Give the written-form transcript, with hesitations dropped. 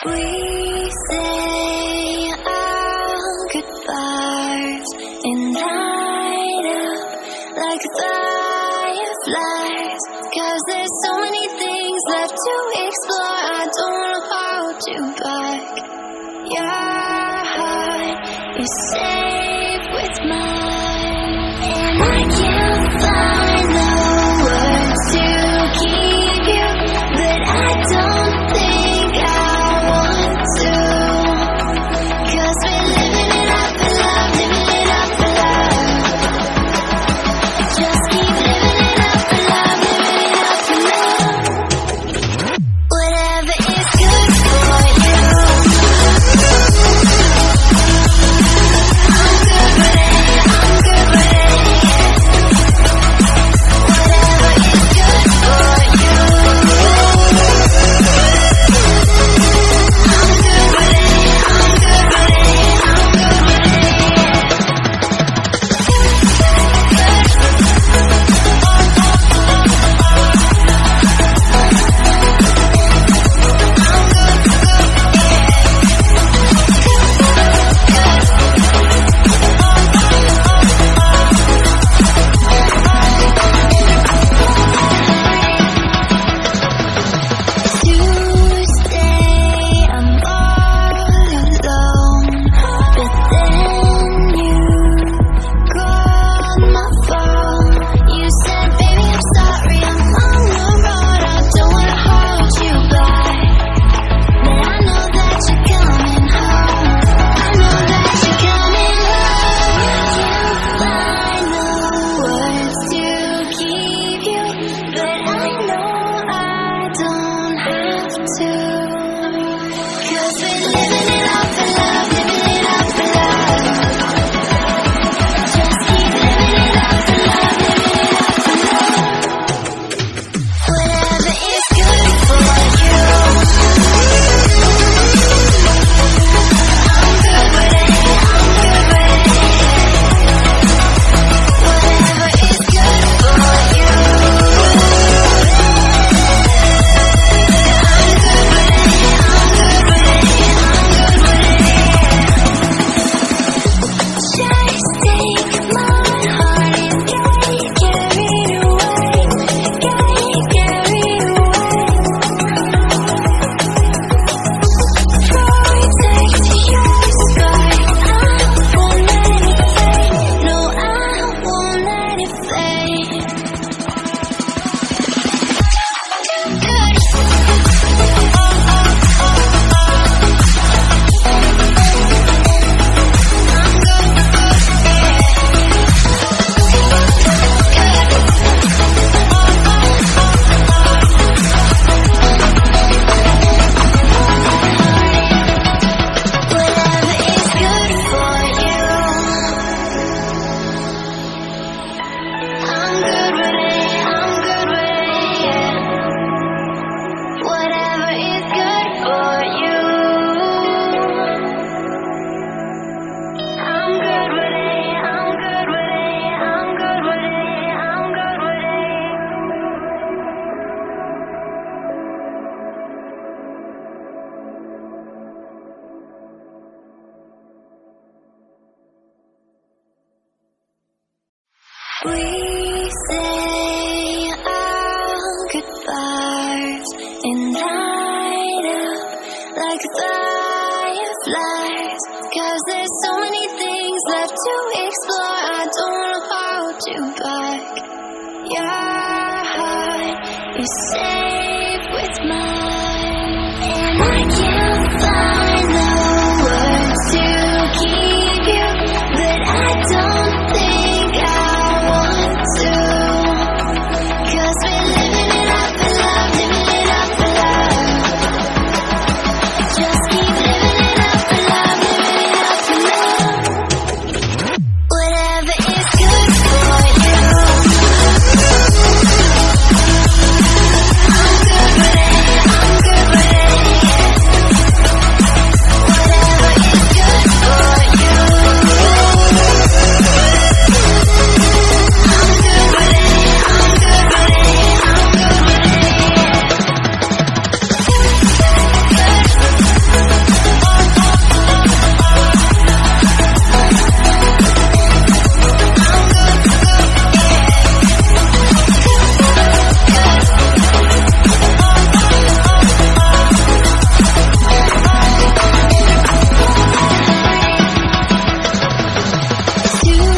We say our goodbyes and light up like fireflies, 'cause there's so many things left to explore. I don't wanna hold you back. Your heart is safe with mine, and I can't find the words to keep you, but I don't think I want to, 'cause we're living it up for love, living it up for love. Just keep living it up for love, living it up for love. Whatever is good for you, I'm good with it, I'm good with it. Whatever is good for you, I'm good with it, I'm good with it, I'm good with it. Tuesday, I'm all alone, but then you called my phone. You said, baby, I'm sorry, I'm on the road. I don't wanna hold you back, but I know that you're coming home. I know that you're coming home. Can't find the words to keep you, but I know I don't have to, 'cause we're living it up for love, living it up for love. Just keep living it up for love, living it up for love. Whatever is good for you, I'm good with it, I'm good with it. Whatever is good for you, I'm good with it, I'm good with it, I'm good with it. Just take my heart and get carried away, get carried away. Protect your sky, I won't let it fade. No, I won't let it fade. Good. Whatever is good for you, I'm good with it, I'm good with it, yeah. Whatever is good for you, I'm good with it, I'm good with it, I'm good with it, I'm good with it. We say our goodbyes and light up like fireflies, 'cause there's so many things left to explore. I don't wanna hold you back. Your heart is safe